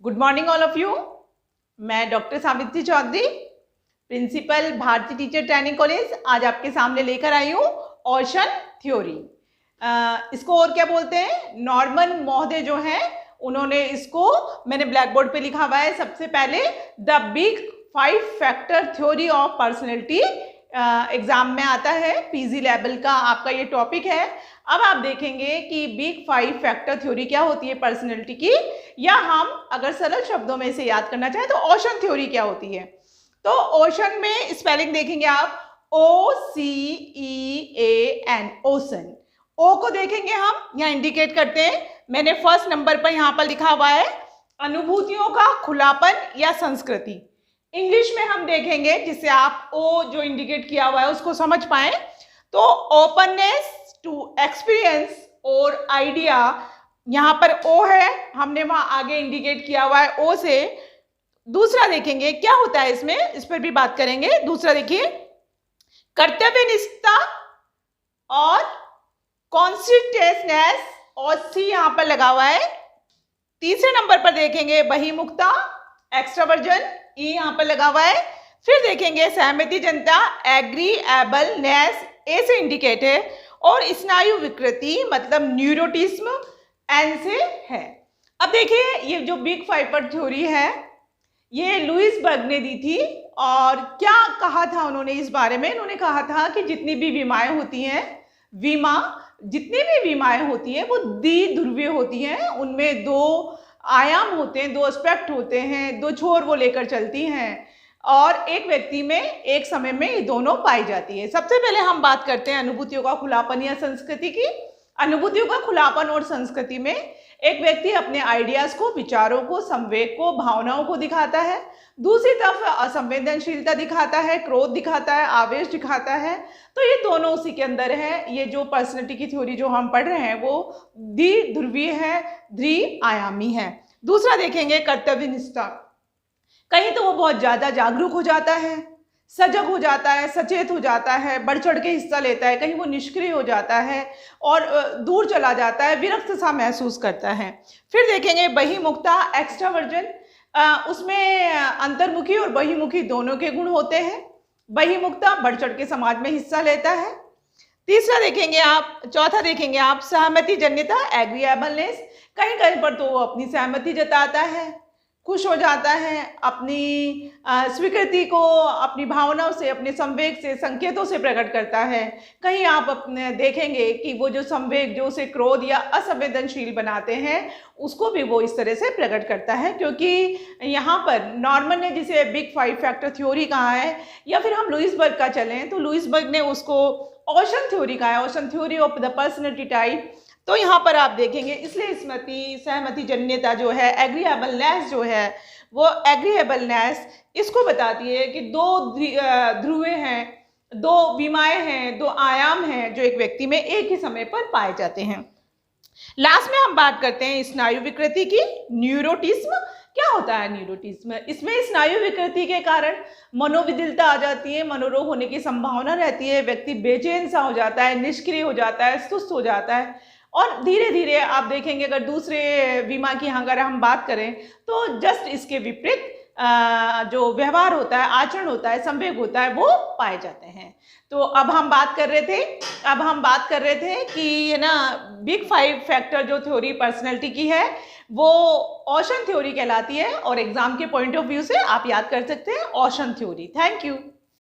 Good morning all of you. मैं doctor Savitri Chaudhary, principal Bharati teacher training college, आज आपके सामने लेकर आई हूँ ओशन थ्योरी। इसको और क्या बोलते हैं, नॉर्मन महोदय जो हैं उन्होंने इसको, मैंने ब्लैक बोर्ड पे लिखा हुआ है सबसे पहले, the big 5 factor theory of personality. Exam में आता है, पीजी लेवल का आपका ये टॉपिक है। अब आप देखेंगे कि बिग 5 फैक्टर थ्योरी क्या होती है पर्सनैलिटी की, या हम अगर सरल शब्दों में इसे याद करना चाहें तो ओशन थ्योरी क्या होती है। तो ओशन में स्पेलिंग देखेंगे आप, OCEAN, ओशन। ओ को देखेंगे हम, यहाँ इंडिकेट करते हैं, मैंने फर्स्ट नंबर पर यहाँ पर लिखा हुआ है अनुभूतियों का खुलापन या संस्कृति। इंग्लिश में हम देखेंगे, जिससे आप ओ जो इंडिकेट किया हुआ है उसको समझ पाए, तो ओपननेस टू एक्सपीरियंस और आइडिया, यहाँ पर ओ है, हमने वहां आगे इंडिकेट किया हुआ है ओ से। दूसरा देखेंगे क्या होता है इसमें, इस पर भी बात करेंगे। दूसरा देखिए कर्तव्यनिष्ठता और कॉन्सिस्टेंटनेस, और सी यहाँ पर लगा हुआ है। तीसरे नंबर पर देखेंगे बहिमुखता, एक्सट्रावर्जन, ई यहाँ पर लगा हुआ है। फिर देखेंगे सहमति जनता, एग्रीएबलनेस, ए से इंडिकेट है, और स्नायु विकृति मतलब न्यूरोटिज्म, एन से है। अब देखिए ये जो बिग 5 थ्योरी है ये लुईस बर्ग ने दी थी, और क्या कहा था उन्होंने इस बारे में, उन्होंने कहा था कि जितनी भी बीमारियां होती हैं, जितनी भी बीमारियां होती हैं वो द्विध्रुवीय होती हैं, उनमें 2 आयाम होते हैं, 2 एस्पेक्ट होते हैं, 2 छोर वो लेकर चलती हैं, और एक व्यक्ति में एक समय में ये दोनों पाई जाती है। सबसे पहले हम बात करते हैं अनुभूतियों का खुलापन या संस्कृति की। अनुभूतियों का खुलापन और संस्कृति में एक व्यक्ति अपने आइडियाज को, विचारों को, संवेग को, भावनाओं को दिखाता है। दूसरी तरफ असंवेदनशीलता दिखाता है, क्रोध दिखाता है, आवेश दिखाता है। तो ये दोनों उसी के अंदर है। ये जो पर्सनैलिटी की थ्योरी जो हम पढ़ रहे हैं वो द्विध्रुवीय है, द्विआयामी है। दूसरा देखेंगे कर्तव्यनिष्ठा, कहीं तो वो बहुत ज्यादा जागरूक हो जाता है, सजग हो जाता है, सचेत हो जाता है, बढ़ चढ़ के हिस्सा लेता है, कहीं वो निष्क्रिय हो जाता है और दूर चला जाता है, विरक्त सा महसूस करता है। फिर देखेंगे बहिमुखता, एक्स्ट्रावर्जन, उसमें अंतर्मुखी और बहिमुखी दोनों के गुण होते हैं। बहिमुखता बढ़ चढ़ के समाज में हिस्सा लेता है। तीसरा देखेंगे आप, चौथा देखेंगे आप सहमति जन्यता, एग्रीएबलनेस, कहीं कहीं पर तो वो अपनी सहमति जताता है, खुश हो जाता है, अपनी स्वीकृति को अपनी भावनाओं से, अपने संवेग से, संकेतों से प्रकट करता है। कहीं आप अपने देखेंगे कि वो जो संवेग जो उसे क्रोध या असंवेदनशील बनाते हैं उसको भी वो इस तरह से प्रकट करता है, क्योंकि यहाँ पर नॉर्मन ने जिसे बिग 5 फैक्टर थ्योरी कहा है, या फिर हम लुईस बर्ग का चलें तो लुईस बर्ग ने उसको ओशन थ्योरी कहा है, ocean theory of the personality type. तो यहाँ पर आप देखेंगे, इसलिए स्मृति, सहमति जन्यता जो है, एग्रीएबलनेस जो है, वो एग्रीएबलनेस इसको बताती है कि 2 ध्रुव हैं, 2 विमाएं हैं, 2 आयाम हैं जो एक व्यक्ति में एक ही समय पर पाए जाते हैं। लास्ट में हम बात करते हैं स्नायु विकृति की, न्यूरोटिज्म। क्या होता है न्यूरोटिज्म? इसमें स्नायु विकृति के कारण मनोविदिलता आ जाती है, मनोरोग होने की संभावना रहती है, व्यक्ति बेचैन सा हो जाता है, निष्क्रिय हो जाता है, सुस्त हो जाता है, और धीरे धीरे आप देखेंगे अगर दूसरे बीमा की अगर हम बात करें तो जस्ट इसके विपरीत जो व्यवहार होता है, आचरण होता है, संवेग होता है, वो पाए जाते हैं। तो अब हम बात कर रहे थे कि है ना, बिग 5 फैक्टर जो थ्योरी पर्सनैलिटी की है वो ओशन थ्योरी कहलाती है, और एग्जाम के पॉइंट ऑफ व्यू से आप याद कर सकते हैं ओशन थ्योरी। Thank you.